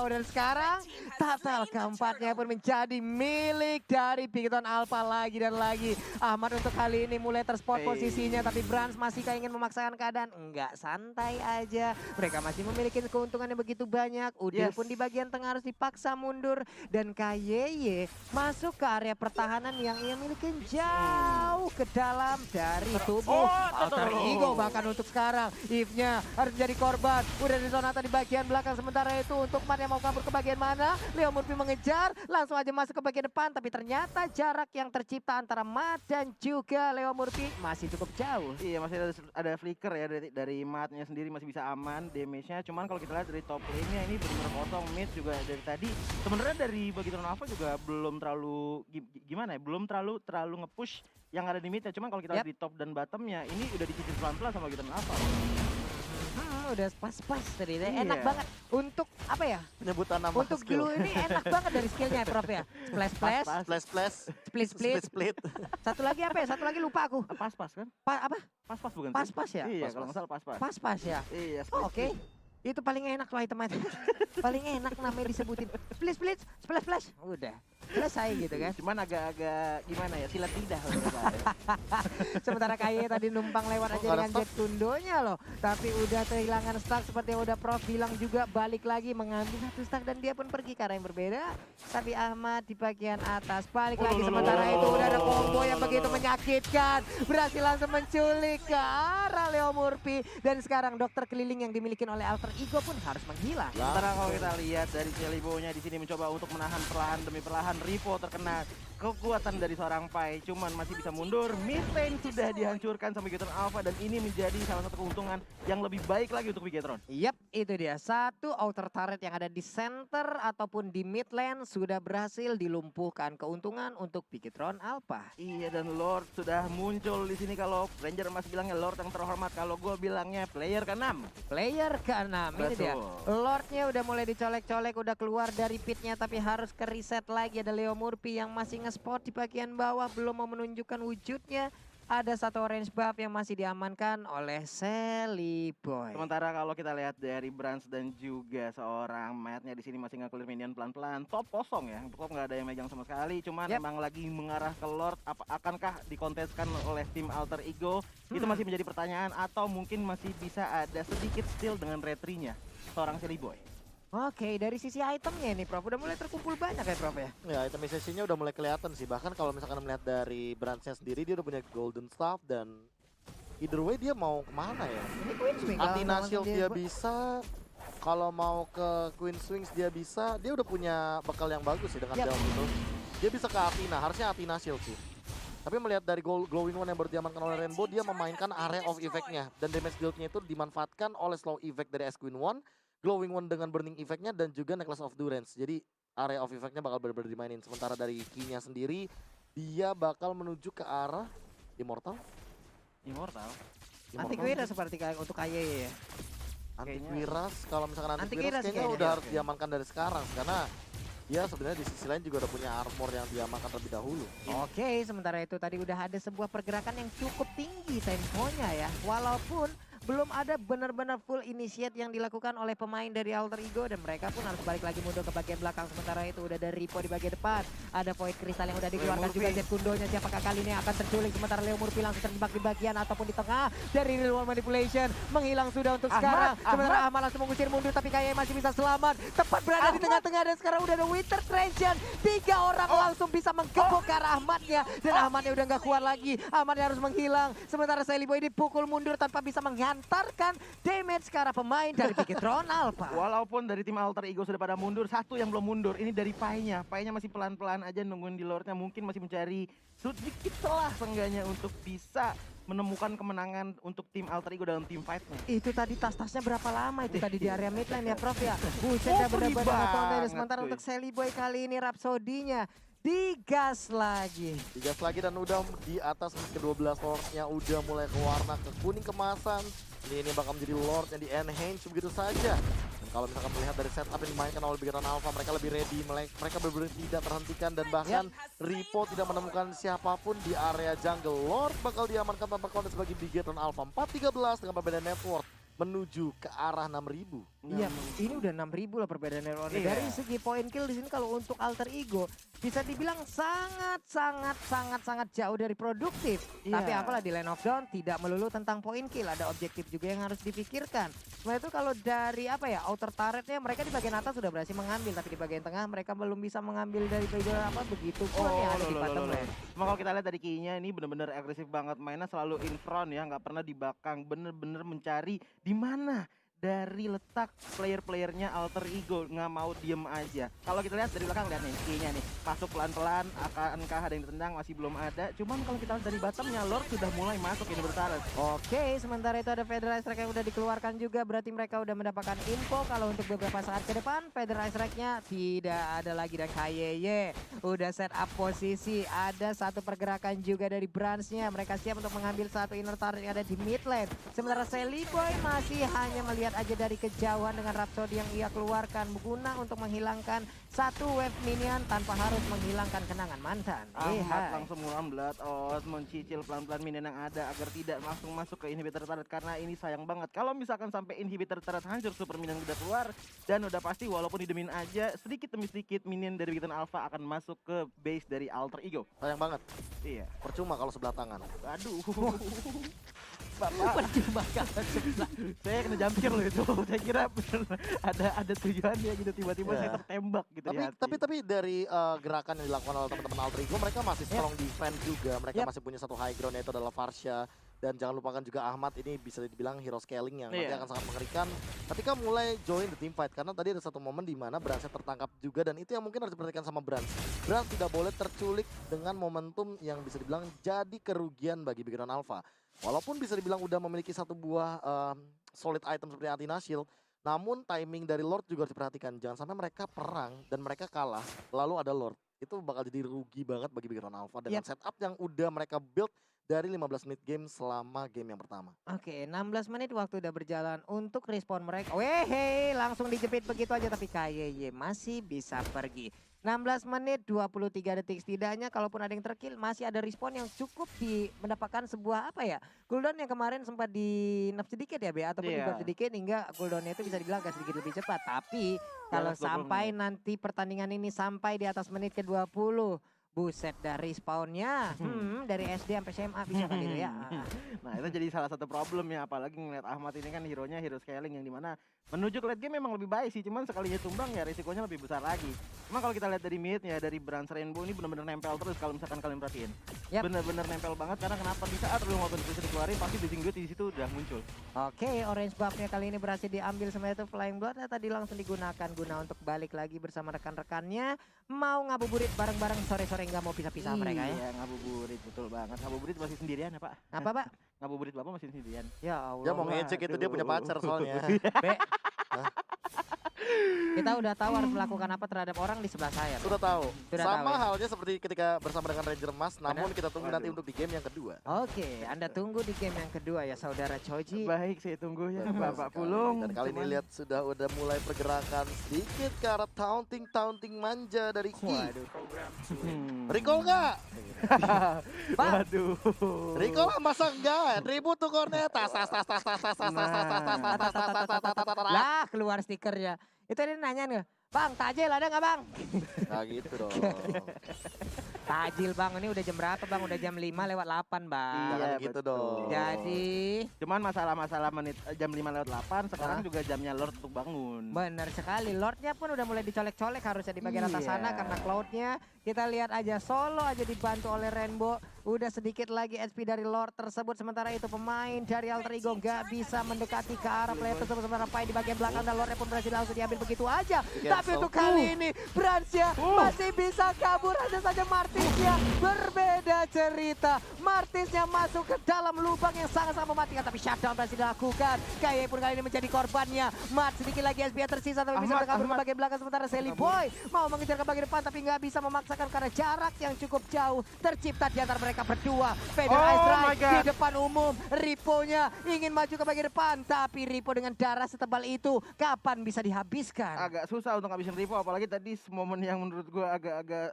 Dan sekarang Tatal keempatnya pun menjadi milik dari Bigetron Alpha lagi dan lagi. Ahmad untuk kali ini mulai terspot posisinya, tapi Brans masih ingin memaksakan keadaan. Enggak, santai aja. Mereka masih memiliki keuntungan yang begitu banyak. Udil pun di bagian tengah harus dipaksa mundur. Dan KYY masuk ke area pertahanan yang ia miliki jauh ke dalam dari tubuh Alter Ego. Bahkan untuk sekarang, Eve-nya harus menjadi korban. Udah di zona di bagian belakang. Sementara itu untuk Mat yang mau kabur ke bagian mana? Leo Murphy mengejar, langsung aja masuk ke bagian depan. Tapi ternyata jarak yang tercipta antara Mat dan juga Leo Murphy masih cukup jauh. Iya, masih ada flicker ya dari Matnya sendiri masih bisa aman damage-nya. Cuman kalau kita lihat dari top lane-nya ini benar-benar kosong. Mid juga dari tadi sebenarnya dari Bigetron Alpha juga belum terlalu gimana ya? Belum terlalu nge-push yang ada di mid-nya. Cuman kalau kita lihat di top dan bottom-nya ini udah dicicil pelan-pelan sama Bigetron Alpha. Udah pas-pas tadi. Iya. Enak banget untuk apa ya? Penyebutan nama Untuk skill. glue ini enak banget dari skillnya, Prof ya. Splash, Splash, split. Satu lagi apa ya? Satu lagi lupa aku. Pas-pas kan? Apa? Pas-pas bukan sih? Pas-pas ya? Iya, Pas-pas. kalau nggak salah pas-pas. Pas-pas ya? Iya, Oke. Itu paling enak loh item-item. Paling enak namanya disebutin. Split, splash. Udah. Selesai gitu kan. Cuman agak-agak gimana ya? Silat lidah. Sementara Kaye tadi numpang lewat aja nggak ada dengan jet tundonya loh. Tapi udah kehilangan stack seperti yang udah Prof bilang juga, balik lagi mengambil satu stack dan dia pun pergi ke arah yang berbeda. Tapi Ahmad di bagian atas balik lagi, sementara itu udah ada combo yang begitu menyakitkan. Berhasil langsung menculik ke arah Leo Murphy. Dan sekarang dokter keliling yang dimiliki oleh Alter Ego pun harus menghilang. Sementara kalau kita lihat dari Sally Boy-nya di sini mencoba untuk menahan perlahan demi perlahan. Rivo terkena kekuatan dari seorang Pai, cuman masih bisa mundur. Mid lane sudah dihancurkan sama Bigetron Alpha dan ini menjadi salah satu keuntungan yang lebih baik lagi untuk Bigetron. Yap, itu dia. Satu outer turret yang ada di center ataupun di mid lane sudah berhasil dilumpuhkan. Keuntungan untuk Bigetron Alpha. Iya, dan Lord sudah muncul di sini. Kalau Ranger masih bilangnya Lord yang terhormat, kalau gue bilangnya player ke-6. Player ke-6, ini dia. Betul. Lordnya udah mulai dicolek-colek, udah keluar dari pitnya, tapi harus ke reset lagi. Ada Leo Murphy yang masih nge-spot di bagian bawah, belum mau menunjukkan wujudnya. Ada satu orange buff yang masih diamankan oleh Sally Boy. Sementara kalau kita lihat dari Brans dan juga seorang Matt-nya di sini masih nge-clear minion pelan-pelan. Top kosong ya, top nggak ada yang megang sama sekali. Cuman emang lagi mengarah ke Lord. Akankah dikonteskan oleh tim Alter Ego? Itu masih menjadi pertanyaan, atau mungkin masih bisa ada sedikit steal dengan retrinya seorang Sally Boy. Oke, dari sisi itemnya nih Prof, udah mulai terkumpul banyak ya Prof ya? Ya, itemizasinya udah mulai kelihatan sih. Bahkan kalau misalkan melihat dari Bransnya sendiri, dia udah punya golden staff dan either way dia mau kemana ya? Ini Queen Swing. Anti shield dia bisa, Kalau mau ke Queen Swings dia bisa, dia udah punya bekal yang bagus sih dengan daun itu. Dia bisa ke Athena, harusnya Athena Shield sih. Tapi melihat dari Glowing One yang baru diamankan oleh Rainbow, dia memainkan area of effect-nya. Dan damage dealt-nya itu dimanfaatkan oleh slow effect dari S-Queen One, Glowing One dengan burning effect-nya, dan juga Necklace of Durance. Jadi area of effect-nya bakal benar-benar dimainin. Sementara dari key-nya sendiri, dia bakal menuju ke arah Immortal. Immortal. Antiquira seperti untuk KYY ya. Antiquiras, kalau misalkan Antiquiras Antiquiras kayaknya kayaknya, udah ya, harus diamankan dari sekarang. Karena dia sebenarnya di sisi lain juga udah punya armor yang diamankan terlebih dahulu. Oke, sementara itu tadi udah ada sebuah pergerakan yang cukup tinggi temponya ya. Walaupun belum ada benar-benar full initiate yang dilakukan oleh pemain dari Alter Ego dan mereka pun harus balik lagi mundur ke bagian belakang. Sementara itu udah ada Ripo di bagian depan, ada Void Crystal yang udah dikeluarkan juga Z Kundonya. Siapakah kali ini yang akan terculik, sementara Leo Murphy langsung terjebak di bagian ataupun di tengah dari Real One Manipulation, menghilang sudah untuk sekarang. Sementara Ahmad langsung mengusir mundur tapi kayaknya masih bisa selamat, tepat berada di tengah-tengah dan sekarang udah ada Winter Treasure. 3 orang langsung bisa menggepok ke arah Ahmadnya dan Ahmadnya udah nggak kuat lagi. Ahmadnya harus menghilang, sementara Sally Boy dipukul mundur tanpa bisa menghantarkan damage ke arah pemain dari Bigetron Alpha. Walaupun dari tim Alter Ego sudah pada mundur, satu yang belum mundur. Ini dari Pai-nya. Pai-nya masih pelan-pelan aja nungguin di Lordnya. Mungkin masih mencari sedikit celah seenggaknya untuk bisa menemukan kemenangan untuk tim Alter Ego dalam tim fight-nya. Itu tadi tas-tasnya berapa lama itu tadi di area midlane ya Prof ya? Buset ya benar-benar nonton. Sementara untuk Sally Boy kali ini Rhapsody-nya digas lagi. Digas lagi dan udah di atas ke-12 Lordnya udah mulai ke warna ke kuning kemasan. Ini bakal menjadi Lord yang di enhance begitu saja. Dan kalau misalkan melihat dari setup yang dimainkan oleh Bigetron Alpha, mereka lebih ready, mereka benar-benar tidak terhentikan dan bahkan Ripo tidak menemukan siapapun di area jungle. Lord bakal diamankan tanpa counter sebagai Bigetron Alpha 4-13 dengan perbedaan network menuju ke arah 6.000. Iya, ini udah 6.000 lah perbedaan network. Iya. Dari segi point kill di sini kalau untuk Alter Ego bisa dibilang sangat jauh dari produktif. Iya. Tapi apalah di Lane of Dawn tidak melulu tentang point kill, ada objektif juga yang harus dipikirkan. Sebenarnya itu kalau dari apa ya, outer turretnya mereka di bagian atas sudah berhasil mengambil, tapi di bagian tengah mereka belum bisa mengambil dari bagian apa begitu pun yang ada di bottom lane. Cuma kalau kita lihat dari key-nya ini benar-benar agresif banget, mainnya selalu in front ya, nggak pernah di belakang, bener-bener mencari di mana dari letak player-playernya Alter Ego, nggak mau diem aja. Kalau kita lihat dari belakang, lihat nih key-nya nih, masuk pelan-pelan, akankah ada yang ditendang, masih belum ada. Cuman kalau kita lihat dari bottomnya, Lord sudah mulai masuk ini bertaras. Oke, sementara itu ada Federal Strike yang udah dikeluarkan juga, berarti mereka udah mendapatkan info kalau untuk beberapa saat ke depan Federal Strike-nya tidak ada lagi dan KYY udah set up posisi. Ada satu pergerakan juga dari Branch-nya, mereka siap untuk mengambil satu inner turret yang ada di mid lane. Sementara Sally Boy masih hanya melihat aja dari kejauhan dengan Rhapsody yang ia keluarkan guna untuk menghilangkan satu wave minion tanpa harus menghilangkan kenangan mantan. Ahmad langsung ngulang Blood Oath, mencicil pelan-pelan minion yang ada agar tidak langsung masuk ke inhibitor turret, karena ini sayang banget kalau misalkan sampai inhibitor turret hancur, super minion udah keluar dan udah pasti walaupun didemin aja sedikit demi sedikit minion dari Bigetron Alpha akan masuk ke base dari Alter Ego. Sayang banget. Iya. Percuma kalau sebelah tangan. Aduh. Bapak, Percuma banget sebelah. saya kena jumpscare loh itu. Saya kira ada tujuannya gitu, tiba-tiba saya tertembak gitu Tapi di hati. tapi dari gerakan yang dilakukan oleh teman-teman Alter Ego, mereka masih strong defense juga. Mereka masih punya satu high ground, yaitu adalah Varsha. Dan jangan lupakan juga Ahmad, ini bisa dibilang hero scaling yang nanti akan sangat mengerikan ketika mulai join the team fight. Karena tadi ada satu momen di mana Brans tertangkap juga, dan itu yang mungkin harus diperhatikan sama Brans. Brans tidak boleh terculik dengan momentum yang bisa dibilang jadi kerugian bagi Bigetron Alpha. Walaupun bisa dibilang udah memiliki satu buah solid item seperti Athena Shield, namun timing dari Lord juga harus diperhatikan. Jangan sampai mereka perang dan mereka kalah, lalu ada Lord. Itu bakal jadi rugi banget bagi Bigetron Alpha dengan setup yang udah mereka build dari 15 menit game selama game yang pertama. Oke, 16 menit waktu udah berjalan untuk respon mereka. Wehe, langsung dijepit begitu aja tapi KYY masih bisa pergi. 16 menit 23 detik setidaknya, kalaupun ada yang terkill masih ada respon yang cukup mendapatkan sebuah apa ya, cooldown yang kemarin sempat di nerf sedikit ya Be, ataupun di buff sedikit hingga cooldownnya itu bisa dibilang agak sedikit lebih cepat. Tapi kalau sampai nanti pertandingan ini sampai di atas menit ke-20, Buset dari spawnnya, dari SD sampai SMA bisa kali itu ya. Nah itu jadi salah satu problem ya, apalagi ngeliat Ahmad ini kan hero-nya hero scaling yang dimana menuju ke late game memang lebih baik sih, cuman sekalinya tumbang ya risikonya lebih besar lagi. Cuma kalau kita lihat dari mid ya, dari Brands Rainbow ini benar-benar nempel terus kalau misalkan kalian perhatiin. Yap. Bener-bener nempel banget karena kenapa di saat lu ngotot bisa dikeluarin pasti Blazing Dude di situ udah muncul. Oke, orange buff-nya kali ini berhasil diambil sama itu Flying Blood tadi langsung digunakan guna untuk balik lagi bersama rekan-rekannya. Mau ngabuburit bareng-bareng sore-sore nggak mau pisah-pisah mereka ya. Iya ngabuburit betul banget. Ngabuburit masih sendirian ya Pak? Apa Pak? Ngabuburit Bapak masih sendirian. Ya Allah. Dia mau ngecek itu dia punya pacar soalnya. Be. Kita udah tahu harus melakukan apa terhadap orang di sebelah saya. Sudah tahu. Sudah Sama tahu, ya? halnya seperti ketika bersama dengan Ranger Mas, namun kita tunggu nanti Waduh. untuk di game yang kedua. Oke, Anda tunggu di game yang kedua ya saudara Choji. Baik saya tunggu ya Betul Bapak sekali. Pulung. Dan kali ini Cuman- lihat udah mulai pergerakan sedikit ke arah taunting manja dari Ki. Waduh. Recall nggak? Bang. Waduh. Recall lah, masa enggak? Ribut tuh cornet. Tas. Lah keluar stikernya. Itu dia nanya nih, Bang tajil ada nggak Bang? Nah gitu dong. Tajil Bang, ini udah jam berapa Bang? Udah jam 5 lewat 8 Bang. Iya, Jangan gitu betul. dong. Jadi Cuman masalah menit jam 5 lewat 8 sekarang juga jamnya Lord untuk bangun. benar sekali, Lordnya pun udah mulai dicolek-colek harusnya di bagian atas Iya. sana karena Cloudnya kita lihat aja solo aja dibantu oleh Rainbow. Udah sedikit lagi SP dari Lord tersebut, sementara itu pemain dari Alter Ego nggak bisa mendekati ke arah player tersebut, sementara Pai di bagian belakang dan Lordnya pun berhasil langsung diambil begitu aja. Tapi untuk kali ini Bransnya masih bisa kabur, hanya saja Martisnya berbeda cerita. Martisnya masuk ke dalam lubang yang sangat-sangat mematikan, tapi shutdown berhasil dilakukan. Kaye pun kali ini menjadi korbannya. Mat sedikit lagi SP tersisa tapi bisa kabur ke bagian belakang, sementara Sally Boy mau mengejar ke bagian depan tapi nggak bisa memaksakan karena jarak yang cukup jauh tercipta di antara mereka berdua. Vader Ice my Strike God. di depan umum. Ripo-nya ingin maju ke bagian depan, tapi Ripo dengan darah setebal itu kapan bisa dihabiskan? Agak susah untuk ngabisin Rivo, apalagi tadi momen yang menurut gua agak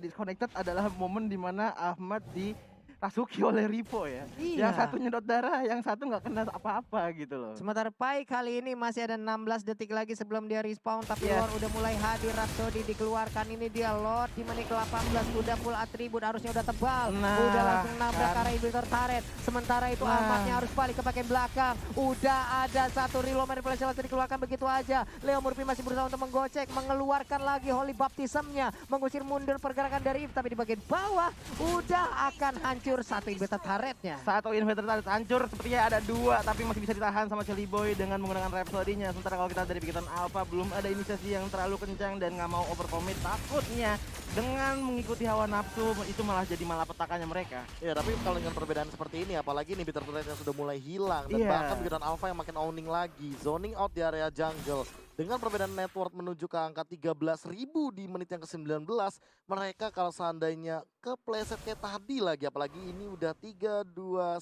disconnected adalah momen dimana Ahmad dirasuki oleh Rivo ya. Iya. Yang satu nyedot darah, yang satu nggak kena apa-apa gitu loh. Sementara Pai kali ini masih ada 16 detik lagi sebelum dia respawn, tapi Yes. Lord udah mulai hadir. Rhapsody dikeluarkan, ini dia Lord di menit ke-18 udah full atribut, harusnya udah tebal, Nah, udah langsung nabrak kan. ke arah inhibitor turret. Sementara itu Nah. Ahmadnya harus balik ke bagian belakang, udah ada satu reload manipulasi langsung dikeluarkan begitu aja. Leo Murphy masih berusaha untuk menggocek, mengeluarkan lagi Holy Baptism-nya, mengusir mundur pergerakan dari Eve, tapi di bagian bawah udah akan hancur satu inhibitor turretnya. Satu inverter tadi hancur, sepertinya ada dua tapi masih bisa ditahan sama Shelly Boy dengan menggunakan Rhapsody-nya. Sementara kalau kita dari Bikitan Alpha belum ada inisiasi yang terlalu kencang dan nggak mau overcommit, takutnya dengan mengikuti hawa nafsu itu malah jadi malapetakannya mereka. Ya tapi kalau dengan perbedaan seperti ini, apalagi nih bitter turret yang sudah mulai hilang dan Iya. bahkan Bikitan Alpha yang makin owning lagi, zoning out di area jungle. Dengan perbedaan network menuju ke angka 13.000 di menit yang ke-19, mereka kalau seandainya kepleset kayak tadi lagi, apalagi ini udah 3-2-1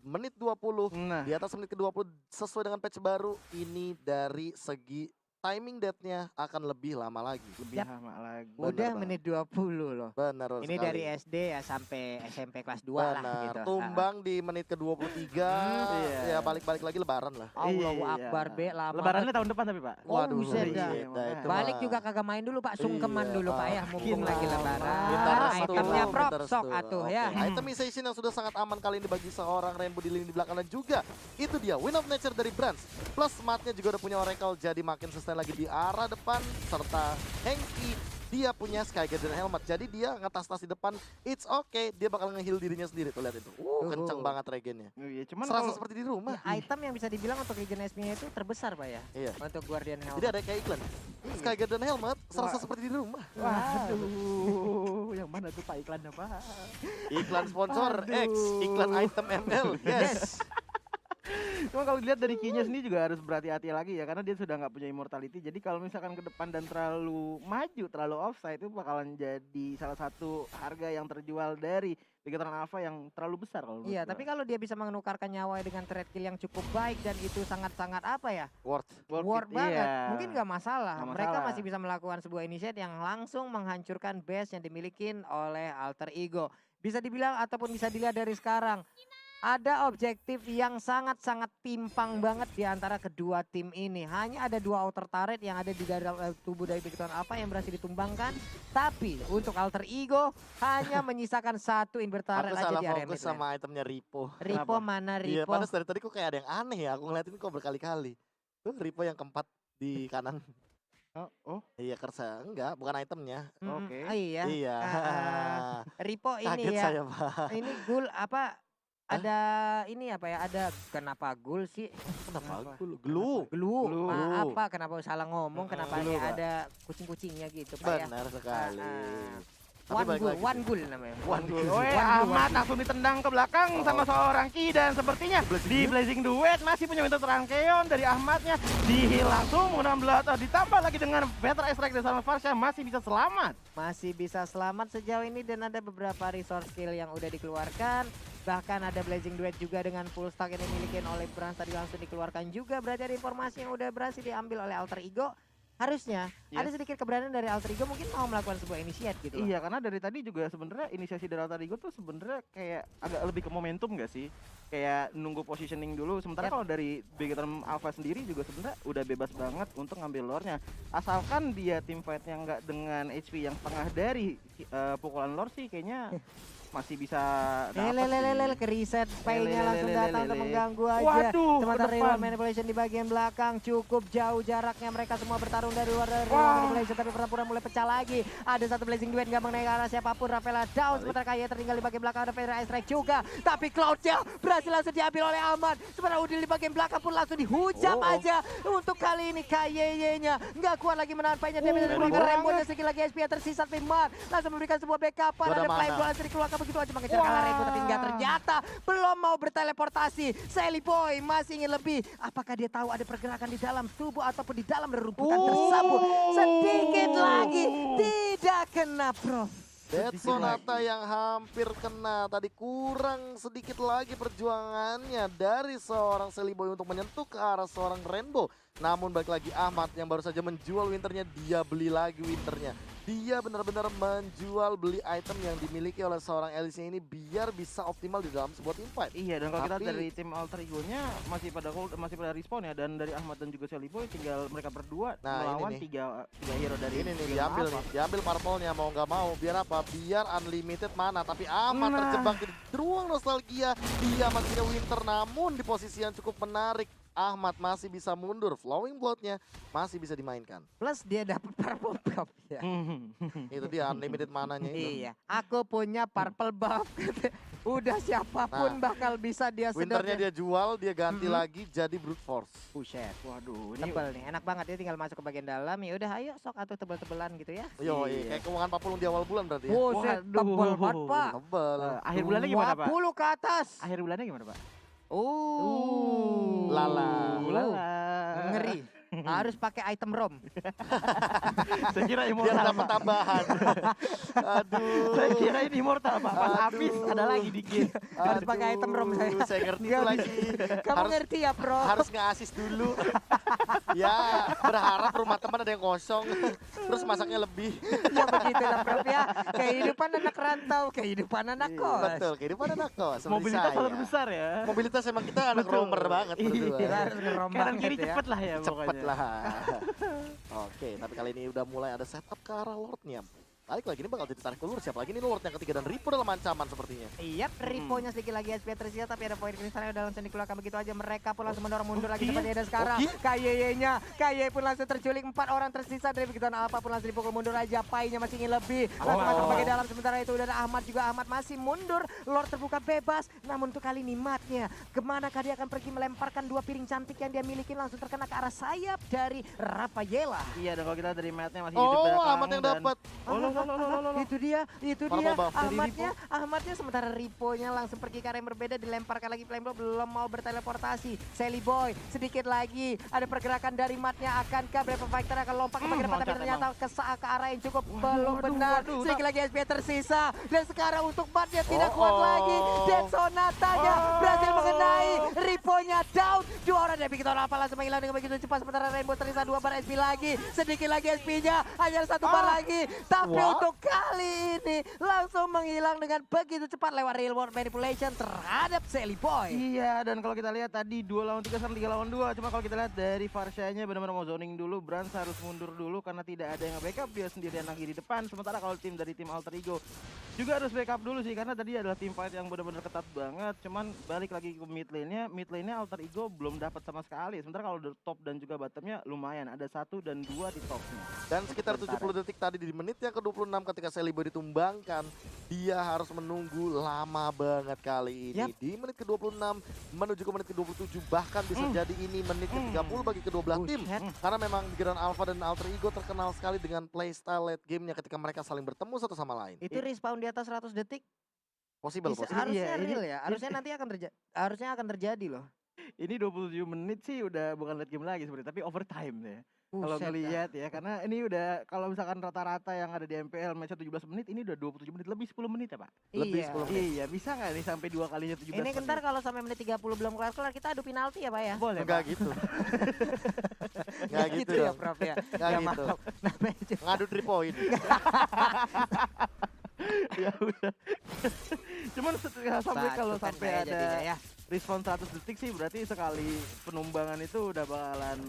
menit 20 Nah, di atas menit ke-20 sesuai dengan patch baru, ini dari segi timing death-nya akan lebih lama lagi. lebih Yap. lama lagi. Bener Udah banget. menit 20 loh. Benar Ini sekali. dari SD ya sampai SMP kelas 2 lah Benar, gitu. tumbang di menit ke-23, iya. ya balik-balik lagi lebaran lah. Allahu Iya. Akbar be lama. Lebarannya tahun depan tapi Pak. Oh, buset dah. itu Balik mah. juga kagak main dulu Pak, sungkeman Iya, dulu Pak ya, mumpung gila. lagi lebaran. Minta restu, Itemnya minta prop restu. sok atuh ya. Oke, itemization yang sudah sangat aman kali ini bagi seorang Rainbow di lini belakang, dan juga itu dia Win of Nature dari Brands. Plus smartnya juga udah punya Oracle, jadi makin sustain lagi di arah depan, serta Henki dia punya Sky Garden Helmet, jadi dia ngetas-tas di depan, it's okay, dia bakal nge-heal dirinya sendiri tuh, lihat itu. Kenceng banget regennya. Iya, cuman Serasa kalau seperti di rumah. Ya, item yang bisa dibilang untuk regen SP-nya itu terbesar Pak ya, Iya. untuk Guardian Helmet. Jadi ada kayak iklan. Sky Garden Helmet serasa seperti di rumah. waduh, yang mana tuh Pak iklannya Pak? Iklan sponsor X, iklan item ML. Yes. Cuma kalau dilihat dari key-nya sendiri juga harus berhati-hati lagi ya, karena dia sudah nggak punya immortality. Jadi kalau misalkan ke depan dan terlalu maju, terlalu offside, itu bakalan jadi salah satu harga yang terjual dari Bikitan Alpha yang terlalu besar kalau menurut Iya, gua. tapi kalau dia bisa menukarkan nyawa dengan trade kill yang cukup baik dan itu sangat-sangat apa ya, Worth. worth it, banget, iya. mungkin nggak masalah. Nggak Mereka masalah. masih bisa melakukan sebuah initiate yang langsung menghancurkan base yang dimiliki oleh Alter Ego. Bisa dibilang ataupun bisa dilihat dari sekarang, Ada objektif yang sangat-sangat timpang banget di antara kedua tim ini. Hanya ada 2 outer turret yang ada di dalam tubuh dari Beacon Alpha yang berhasil ditumbangkan. Tapi untuk Alter Ego hanya menyisakan 1 inverter turret Aku aja salah di area fokus mid lane. sama itemnya Ripo. Ripo mana Iya, Ripo? padahal dari tadi kok kayak ada yang aneh ya. Aku ngeliatin kok berkali-kali. Tuh Ripo yang keempat di kanan. Oh, Iya, Kersa. Enggak, bukan itemnya. Oke. Oh iya. Iya. Ripo ini Kaget ya. saya, Pak. Ini gul apa? Ada ini apa ya? Ada kenapa gul sih? Kenapa? Glue. Glue. Glue. Apa? Kenapa salah ngomong? Kenapa Glue, kayak Pak. ada kucing-kucingnya gitu Pak ya? Benar sekali. Tapi One balik gul, lagi one sih. gul namanya. One goal. One Weh, goal, Ahmad one goal. langsung ditendang ke belakang sama seorang Ki dan sepertinya di Blazing Duet masih punya winter Keon dari Ahmadnya dihil langsung menggunakan belata ditambah lagi dengan Veteran Strike dari sama Farsha masih bisa selamat. Masih bisa selamat sejauh ini dan ada beberapa resource skill yang udah dikeluarkan. Bahkan ada Blazing Duet juga dengan full stack yang dimiliki oleh Brans tadi langsung dikeluarkan juga. Berarti ada informasi yang udah berhasil diambil oleh Alter Ego. Harusnya ada sedikit keberanian dari Alter Ego mungkin mau melakukan sebuah inisiat gitu. Iya, karena dari tadi juga sebenarnya inisiasi dari Alter Ego tuh sebenarnya kayak agak lebih ke momentum gak sih? Kayak nunggu positioning dulu. Sementara kalau dari Beacon Alpha sendiri juga sebenarnya udah bebas banget untuk ngambil lore-nya. Asalkan dia team fight-nya nggak dengan HP yang setengah dari pukulan lore sih kayaknya masih bisa dapet sih. Ke reset pay-nya langsung datang untuk mengganggu aja. Waduh, Sementara ke Real depan. Manipulation di bagian belakang cukup jauh jaraknya, mereka semua bertarung dari luar dari Real Wah. Manipulation, tapi pertempuran mulai pecah lagi. Ada 1 Blazing Duet nggak mengenai ke arah siapapun. Rafaela down, sementara Kaya tertinggal di bagian belakang. Ada Veteran Strike juga, tapi Cloud-nya berhasil langsung diambil oleh Ahmad. Sementara Udil di bagian belakang pun langsung dihujam aja. Untuk kali ini Kayenya nggak kuat lagi menahan pay-nya. Dia bisa dikeluarkan banget. Rainbow-nya sedikit lagi SP yang tersisa. Timar langsung memberikan sebuah backupan. Gua ada Ada Flame mana. Bola dikeluarkan begitu aja mengejar kalah Rainbow, tapi nggak ternyata belum mau berteleportasi. Sally Boy masih ingin lebih. Apakah dia tahu ada pergerakan di dalam tubuh ataupun di dalam rerumputan tersebut? Sedikit lagi tidak kena, Prof. Dead Sonata yang hampir kena. Tadi kurang sedikit lagi perjuangannya dari seorang Sally Boy untuk menyentuh ke arah seorang Rainbow. Namun balik lagi Ahmad yang baru saja menjual winternya, dia beli lagi winternya. Dia benar-benar menjual beli item yang dimiliki oleh seorang Elise ini biar bisa optimal di dalam sebuah team fight. Iya, dan kalau kita Tapi- dari tim Alter Ego-nya masih pada respawn ya, dan dari Ahmad dan juga Sally Boy tinggal mereka berdua Nah, melawan ini nih. tiga hero dari Ini nih Beacon diambil Alpha. nih, diambil purple-nya mau nggak mau. Biar apa? Biar unlimited mana. Tapi Ahmad Nah. terjebak di ruang nostalgia. Dia masih punya winter namun di posisi yang cukup menarik. Ahmad masih bisa mundur, flowing blood-nya masih bisa dimainkan. Plus dia dapat purple buff ya. Itu dia unlimited mananya itu. Iya, aku punya purple buff. Udah siapapun bakal bisa dia sedot. Winternya dia jual, dia ganti lagi jadi brute force. Buset. Waduh, ini Tebel nih, enak banget dia tinggal masuk ke bagian dalam. Ya udah ayo sok atau tebel-tebelan gitu ya. Yo, Iya. kayak keuangan Papulung di awal bulan berarti ya. Buset, Waduh. tebel banget, Pak. Tebel. akhir bulannya gimana, Pak? 20 ke atas. Akhir bulannya gimana, Pak? Lala. Lala. Ngeri. Harus pakai item ROM. Saya kira Biar immortal, dapat Pak. tambahan. Aduh. Saya kira ini immortal, Pak. Pas Aduh. habis ada lagi dikit. Harus pakai item ROM saya. Saya ngerti Nggak itu lagi. Kamu Harus- ngerti ya, Bro? Harus nge-assist dulu. Ya, berharap rumah teman ada yang kosong. Terus masaknya lebih. Ya begitulah, Prof ya. Kehidupan anak rantau, kehidupan anak kos. Betul, kehidupan anak kos. seperti Mobilitas saya. sangat besar ya. Mobilitas emang kita anak Betul. roamer banget berdua. Kita harus ngerom Kanan banget kiri ya. cepet lah ya Cepet pokoknya. lah. Oke, tapi kali ini udah mulai ada setup ke arah Lordnya. Balik lagi ini bakal ditarik keluar. Siapa lagi nih Lord yang ketiga dan Ripo dalam ancaman sepertinya. Iya, Ripo-nya sedikit lagi SP tersisa, tapi ada poin kristalnya udah langsung dikeluarkan begitu aja. Mereka pun langsung mendorong mundur lagi seperti ada sekarang. Kayenya pun langsung terculik, 4 orang tersisa dari begitu Alpha pun langsung dipukul mundur aja. Pai-nya masih ingin lebih. Langsung masuk bagian dalam, sementara itu udah ada Ahmad juga. Ahmad masih mundur, Lord terbuka bebas. Namun untuk kali ini Matnya, kemanakah dia akan pergi melemparkan 2 piring cantik yang dia miliki langsung terkena ke arah sayap dari Rafaela. Iya, dan kalau kita dari matnya masih hidup belakang. Ahmad yang dan- dapat. Oh, lo. Itu dia. Purple buff dari Ahmadnya sementara Ripo-nya langsung pergi ke arah yang berbeda, dilemparkan lagi Flame Blow, belum mau berteleportasi. Sally Boy sedikit lagi ada pergerakan dari Matnya, akankah Brave Fighter akan lompat ke bagian depan, tapi loncat ternyata ke arah yang cukup belum benar. Sedikit lagi SP tersisa dan sekarang untuk Matnya tidak kuat lagi. Dead Sonatanya berhasil mengenai, Ripo-nya down. 2 orang dari Victor Alpha langsung menghilang dengan begitu cepat, sementara Rainbow tersisa 2 bar SP lagi. Sedikit lagi SP-nya, hanya 1 bar lagi. Tapi untuk kali ini langsung menghilang dengan begitu cepat lewat real world manipulation terhadap Sally Boy. Iya, dan kalau kita lihat tadi 2 lawan 3 sama 3 lawan 2. Cuma kalau kita lihat dari Varsha-nya benar-benar mau zoning dulu. Brans harus mundur dulu karena tidak ada yang backup. Dia sendirian lagi di depan. Sementara kalau tim dari tim Alter Ego juga harus backup dulu sih. Karena tadi adalah tim fight yang benar-benar ketat banget. Cuman balik lagi ke mid lane-nya Alter Ego belum dapat sama sekali. Sementara kalau di top dan juga bottomnya lumayan. Ada 1 dan 2 di topnya. Dan sekitar 70 detik tadi di menit yang ke-26 ketika Sally Boy ditumbangkan, dia harus menunggu lama banget kali ini. Di menit ke-26 menuju ke menit ke-27, bahkan bisa jadi ini menit ke-30 bagi kedua belah tim. Karena memang di Grand Alpha dan Alter Ego terkenal sekali dengan playstyle late game-nya ketika mereka saling bertemu satu sama lain. Itu respawn di atas 100 detik. Possible. Harusnya Iya, real ya. Harusnya nanti akan terjadi loh. Ini 27 menit sih udah bukan late game lagi sebenarnya, tapi overtime deh. Kalau Buset ngelihat ya, karena ini udah kalau misalkan rata-rata yang ada di MPL match 17 menit, ini udah 27 menit, lebih 10 menit ya Pak? Lebih Iya. 10 menit. Iya, bisa nggak nih sampai 2 kalinya 17 Ini menit? ntar kalau sampai menit 30 belum kelar-kelar kita adu penalti ya Pak ya? Boleh Enggak Pak? gitu. Enggak gitu ya dong. Prof ya. Enggak Ya, gitu. maaf. Namanya juga- Ngadu 3 point. Ya udah. Cuman sampai kalau Satu sampai tempe ada jadinya ya. respon 100 detik sih berarti sekali penumbangan itu udah bakalan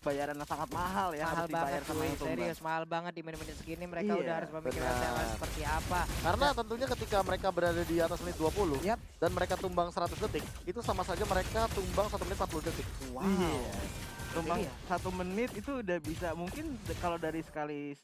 bayaran yang sangat mahal ya, Mahal harus dibayar banget sama cuy, yang tumbang. serius mahal banget di menit-menit segini mereka Iya, udah harus memikirkan benar. secara seperti apa. Karena tentunya ketika mereka berada di atas menit 20 Yap. dan mereka tumbang 100 detik, itu sama saja mereka tumbang 1 menit 40 detik. Wow. Iya. Tumbang Iya. 1 menit itu udah bisa mungkin kalau dari sekali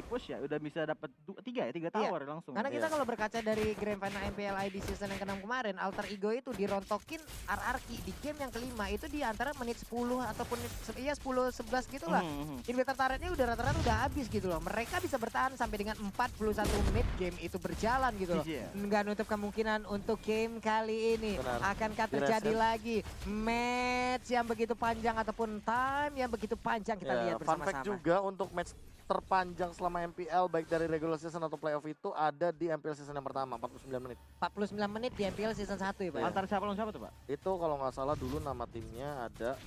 push ya udah bisa dapat 3 tower langsung. Karena kita Iya. kalau berkaca dari Grand Final MPL ID season yang ke-6 kemarin, Alter Ego itu dirontokin RRQ di game yang kelima itu di antara menit 10 ataupun 10-11 gitu lah. Inverter turretnya udah rata-rata udah habis gitu loh. Mereka bisa bertahan sampai dengan 41 menit game itu berjalan gitu loh. Iya. Nggak nutup kemungkinan untuk game kali ini. Benar. Akankah Di terjadi reset. lagi match yang begitu panjang ataupun time yang begitu panjang kita lihat Fun fact bersama-sama. juga untuk match terpanjang selama MPL baik dari regular season atau playoff itu ada di MPL season yang pertama 49 menit. 49 menit di MPL season 1 ya Pak. Iya. Antara siapa lawan siapa tuh, Pak? Itu kalau nggak salah dulu nama timnya ada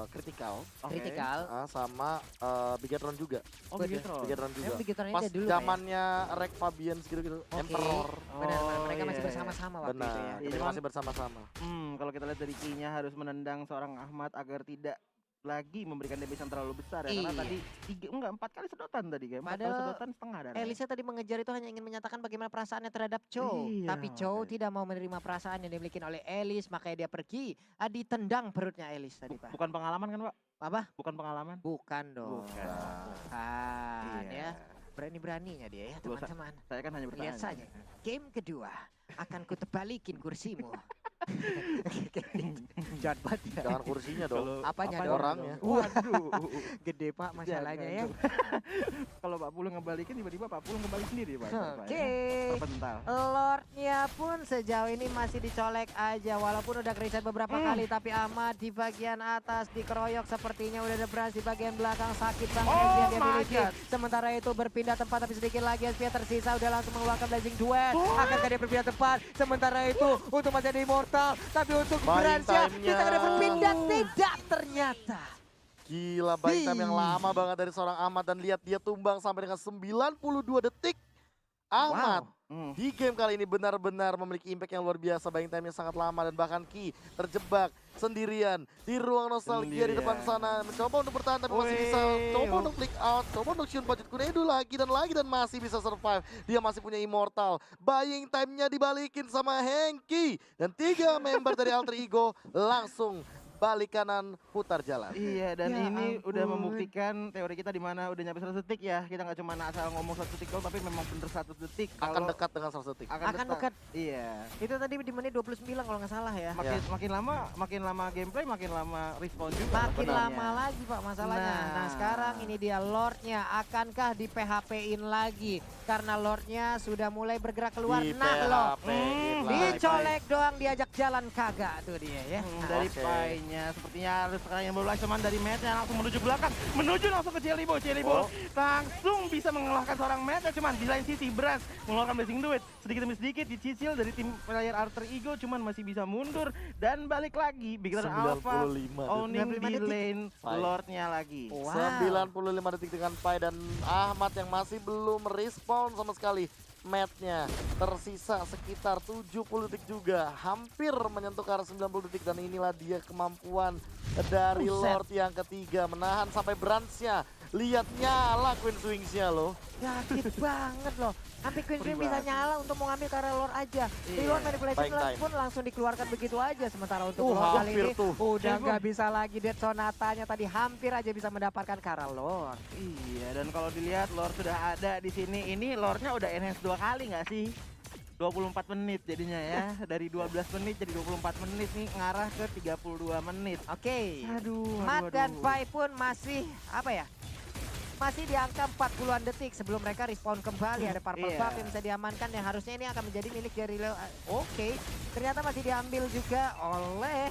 Critical Oke. Critical. sama Bigetron juga. Oh, Waduh. Bigetron. Bigetron juga. Yang Bigetron ini Pas dari dulu Pak ya? zamannya Rek Fabians gitu-gitu. Oke. Emperor. Benar-benar Oh, mereka masih iya. bersama-sama waktu Benar. itu ya. Iya, Mereka cuman- masih bersama-sama. Kalau kita lihat dari key-nya harus menendang seorang Ahmad agar tidak lagi memberikan damage yang terlalu besar ya. Karena Iya. tadi 4 kali sedotan tadi kayak 4 kali Padahal sedotan setengah darah. Elisa tadi mengejar itu hanya ingin menyatakan bagaimana perasaannya terhadap Cho. Iya, Tapi Cho makanya. tidak mau menerima perasaan yang dimiliki oleh Elis, makanya dia pergi. Ditendang perutnya Elis tadi Pak. Bukan pengalaman kan, Pak? Apa? Bukan pengalaman. Bukan dong. Bukan. Bukan Iya. ya. Berani-beraninya dia ya Loh, teman-teman. Saya kan hanya bertanya. Lihat saja. Game kedua akan kutebalikin kursimu. Jangan banget ya. Jangan kursinya dong. Kalau Apanya dong? Orangnya. Waduh. Gede Pak masalahnya ya. Kalau Pak Pulung ngebalikin tiba-tiba Pak Pulung kembali sendiri, Pak. Oke. Terpental. Lordnya pun sejauh ini masih dicolek aja walaupun udah reset beberapa kali tapi Ahmad di bagian atas dikeroyok sepertinya udah ada Brans di bagian belakang sakit banget Oh yang dia my miliki. God. Sementara itu berpindah tempat tapi sedikit lagi SP tersisa udah langsung mengeluarkan Blazing Duet. Akankah dia berpindah tempat? Sementara itu untuk masih ada Immortal tapi untuk Buying Brans ya time-nya. kita ada berpindah tidak ternyata. Gila, buying time yang lama banget dari seorang Ahmad dan lihat dia tumbang sampai dengan 92 detik. Ahmad di game kali ini benar-benar memiliki impact yang luar biasa. Buying time yang sangat lama dan bahkan Ki terjebak sendirian di ruang nostalgia di depan sana. Mencoba untuk bertahan tapi masih bisa. Coba untuk click out, coba untuk Shun Pajut Kunedu lagi dan masih bisa survive. Dia masih punya Immortal. Buying time-nya dibalikin sama Hengki. Dan 3 member dari Alter Ego langsung balik kanan putar jalan. Iya, dan Ya ini udah ampun. membuktikan teori kita di mana udah nyampe 100 detik ya. Kita nggak cuma asal ngomong 100 detik doang, tapi memang bener 100 detik. Akan Kalau- dekat dengan 100 detik. Akan dekat. Iya. Itu tadi di menit 29 kalau nggak salah ya. Makin lama gameplay, makin lama respon juga. Makin sebenarnya. lama lagi Pak masalahnya. Nah, Nah. sekarang ini dia Lordnya. Akankah di PHP-in lagi? Karena Lordnya sudah mulai bergerak keluar. Di Nah loh, PHP-in lagi. dicolek doang diajak jalan kagak tuh dia ya. Dari Oke. Pai-nya sepertinya harus sekarang yang mulai cuman dari match-nya langsung menuju belakang, menuju langsung ke Jelly Ball. Oh. Langsung bisa mengalahkan seorang Meta, cuman di lain sisi Brans mengeluarkan Blessing Duet sedikit demi sedikit dicicil dari tim player Alter Ego, cuman masih bisa mundur dan balik lagi. Big Turn Alpha 95 owning 95 di detik. lane Pai. Lordnya lagi. Wow. 95 detik dengan Pai dan Ahmad yang masih belum respon sama sekali. Matnya tersisa sekitar 70 detik juga, hampir menyentuh ke arah 90 detik, dan inilah dia kemampuan dari Buset. Lord yang ketiga menahan sampai Bransnya. Lihat nyala Queen Swings-nya loh. Sakit banget loh. Sampai Queen Swing bisa Pribadi. nyala untuk mau ngambil karena Lord aja. Iya. Reload manipulation Baik time. pun langsung dikeluarkan begitu aja. Sementara untuk Lord kali hampir ini tuh. udah Cebong. nggak bisa lagi. Dead Sonatanya tadi hampir aja bisa mendapatkan karena Lord. Iya, dan kalau dilihat Lord sudah ada di sini. Ini Lordnya udah enhance 2 kali nggak sih? 24 menit jadinya ya. Dari 12 menit jadi 24 menit nih, ngarah ke 32 menit. Oke. Aduh, Matt dan Pai pun masih apa ya? Masih di angka 40-an detik sebelum mereka respawn kembali. Ada purple Iya. buff yang bisa diamankan yang harusnya ini akan menjadi milik dari Leo. Oke, ternyata masih diambil juga oleh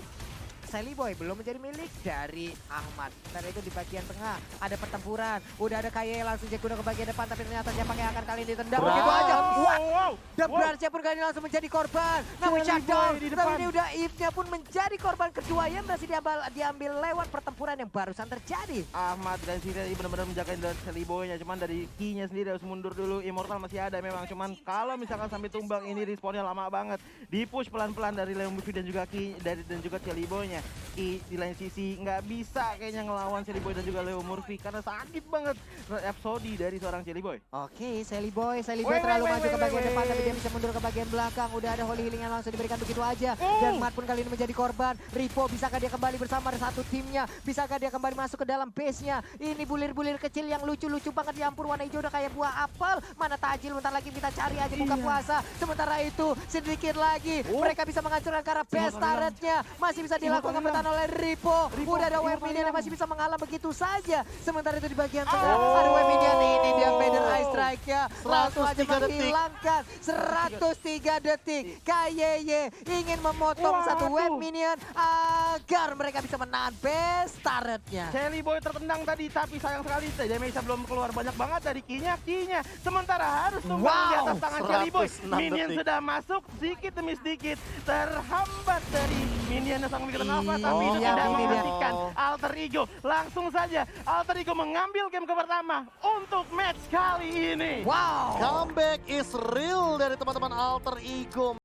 Sally Boy, belum menjadi milik dari Ahmad. Dan itu di bagian tengah ada pertempuran. Udah ada Kaye langsung Jack udah ke bagian depan, tapi ternyata Jepang yang akan kali ini ditendang Brans. begitu aja. Wah, wow. The Brans pun kali ini langsung menjadi korban. Namun Sally shutdown. Boy di Tapi depan. ini udah Eve-nya pun menjadi korban kedua yang berhasil diambil lewat pertempuran yang barusan terjadi. Ahmad dan Siri tadi benar-benar menjaga dari Sally Boy-nya, cuman dari key-nya sendiri harus mundur dulu. Immortal masih ada memang, cuman kalau misalkan sampai tumbang ini respawnnya lama banget. Di-push pelan-pelan dari Leo Murphy dan juga key dan juga Sally Boy-nya. Key di lain sisi nggak bisa kayaknya ngelawan Sally Boy dan juga Leo Murphy karena sakit banget episode dari seorang Sally Boy. Oke, Sally Boy Wait, terlalu maju ke bagian wait. depan tapi dia bisa mundur ke bagian belakang. Udah ada Holy Healing yang langsung diberikan begitu aja. Dan Matt pun kali ini menjadi korban. Ripo, bisakah dia kembali bersama satu timnya? Bisakah dia kembali masuk ke dalam base-nya? Ini bulir-bulir kecil yang lucu-lucu banget, ya ampun, warna hijau udah kayak buah apel. Mana tajil, bentar lagi kita cari aja buka Iya. puasa. Sementara itu sedikit lagi mereka bisa menghancurkan ke arah base turret-nya. Masih bisa dilakukan bertahan oleh Ripo. Udah ada Web Minion yang masih bisa mengalah begitu saja. Sementara itu di bagian tengah ada Web Minion ini, dia Vader Ice Strike-nya langsung aja 103 detik. menghilangkan 103 detik. KYY ingin memotong satu Web Minion agar mereka bisa menahan base turret-nya. Sally Boy tertendang tadi, tapi sayang sekali damage-nya belum keluar banyak banget dari key-nya. Sementara harus tumbang di atas tangan Sally Boy. 106 Minion detik. sudah masuk sedikit demi sedikit, terhambat dari minionnya sang Big Turn Alpha, tapi itu Iya, tidak ini dia. menghentikan Alter Ego. Langsung saja Alter Ego mengambil game pertama untuk match kali ini. Wow. Comeback is real dari teman-teman Alter Ego.